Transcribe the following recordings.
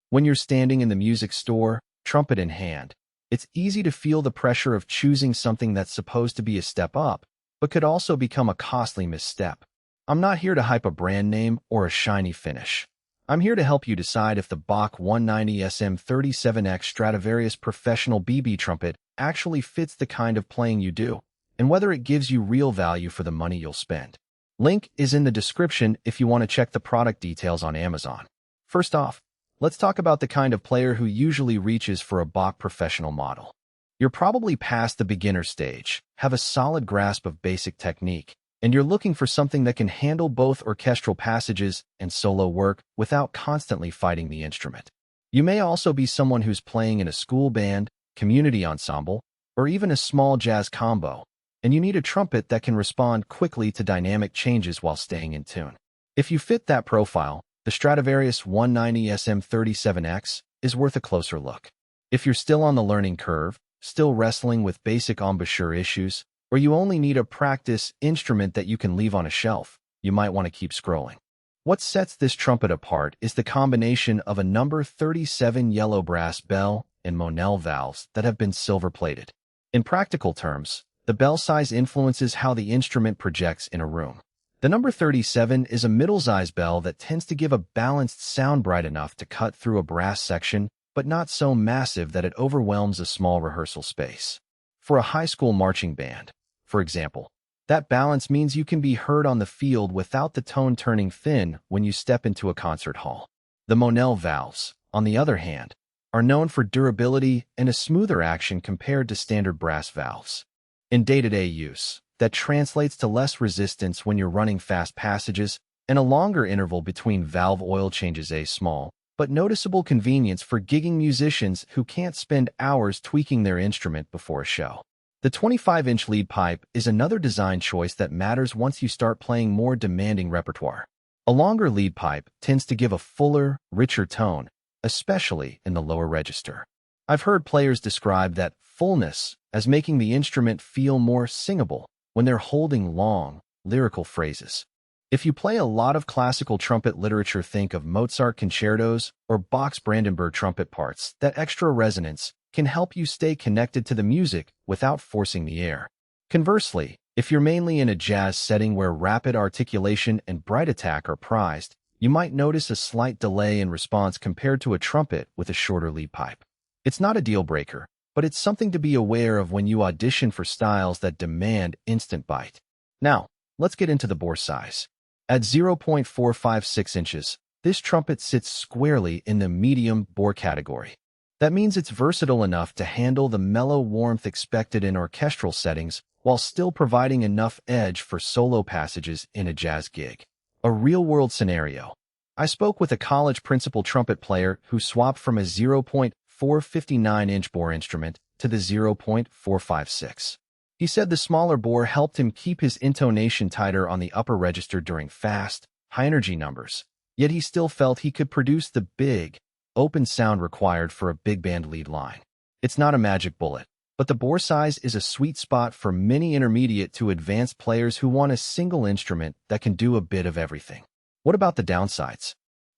When you're standing in the music store, trumpet in hand, it's easy to feel the pressure of choosing something that's supposed to be a step up, but could also become a costly misstep. I'm not here to hype a brand name or a shiny finish. I'm here to help you decide if the Bach 190SM37X Stradivarius professional BB trumpet actually fits the kind of playing you do, and whether it gives you real value for the money you'll spend. Link is in the description if you want to check the product details on Amazon. First off, let's talk about the kind of player who usually reaches for a Bach professional model. You're probably past the beginner stage, have a solid grasp of basic technique, and you're looking for something that can handle both orchestral passages and solo work without constantly fighting the instrument. You may also be someone who's playing in a school band, community ensemble, or even a small jazz combo, and you need a trumpet that can respond quickly to dynamic changes while staying in tune. If you fit that profile, the Stradivarius 190SM37X is worth a closer look. If you're still on the learning curve, still wrestling with basic embouchure issues, or you only need a practice instrument that you can leave on a shelf, you might want to keep scrolling. What sets this trumpet apart is the combination of a number 37 yellow brass bell and Monel valves that have been silver-plated. In practical terms, the bell size influences how the instrument projects in a room. The number 37 is a middle-size bell that tends to give a balanced sound bright enough to cut through a brass section, but not so massive that it overwhelms a small rehearsal space. For a high school marching band, for example, that balance means you can be heard on the field without the tone turning thin when you step into a concert hall. The Monel valves, on the other hand, are known for durability and a smoother action compared to standard brass valves. In day-to-day use, that translates to less resistance when you're running fast passages and a longer interval between valve oil changes. A small, but noticeable convenience for gigging musicians who can't spend hours tweaking their instrument before a show. The 25-inch Leadpipe is another design choice that matters once you start playing more demanding repertoire. A longer Leadpipe tends to give a fuller, richer tone, especially in the lower register. I've heard players describe that fullness as making the instrument feel more singable when they're holding long, lyrical phrases. If you play a lot of classical trumpet literature, think of Mozart concertos or Bach's Brandenburg trumpet parts. That extra resonance can help you stay connected to the music without forcing the air. Conversely, if you're mainly in a jazz setting where rapid articulation and bright attack are prized, you might notice a slight delay in response compared to a trumpet with a shorter Leadpipe. It's not a deal breaker, but it's something to be aware of when you audition for styles that demand instant bite. Now, let's get into the bore size. At 0.456 inches, this trumpet sits squarely in the medium bore category. That means it's versatile enough to handle the mellow warmth expected in orchestral settings while still providing enough edge for solo passages in a jazz gig. A real-world scenario. I spoke with a college principal trumpet player who swapped from a 0.459-inch bore instrument to the 0.456. He said the smaller bore helped him keep his intonation tighter on the upper register during fast, high-energy numbers, yet he still felt he could produce the big, open sound required for a big band lead line. It's not a magic bullet, but the bore size is a sweet spot for many intermediate to advanced players who want a single instrument that can do a bit of everything. What about the downsides?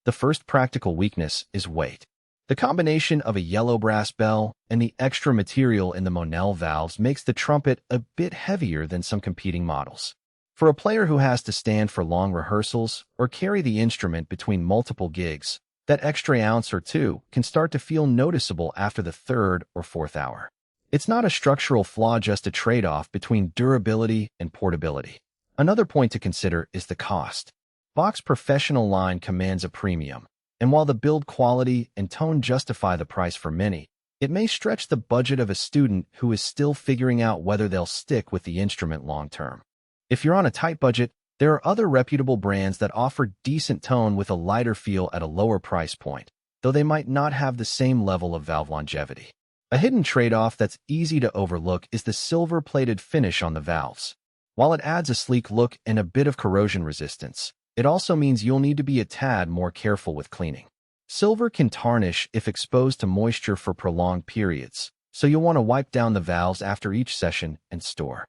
The first practical weakness is weight. The combination of a yellow brass bell and the extra material in the Monel valves makes the trumpet a bit heavier than some competing models. For a player who has to stand for long rehearsals or carry the instrument between multiple gigs, that extra ounce or two can start to feel noticeable after the third or fourth hour. It's not a structural flaw, just a trade-off between durability and portability. Another point to consider is the cost. Bach's professional line commands a premium, and while the build quality and tone justify the price for many, it may stretch the budget of a student who is still figuring out whether they'll stick with the instrument long-term. If you're on a tight budget, there are other reputable brands that offer decent tone with a lighter feel at a lower price point, though they might not have the same level of valve longevity. A hidden trade-off that's easy to overlook is the silver-plated finish on the valves. While it adds a sleek look and a bit of corrosion resistance, it also means you'll need to be a tad more careful with cleaning. Silver can tarnish if exposed to moisture for prolonged periods, so you'll want to wipe down the valves after each session and store.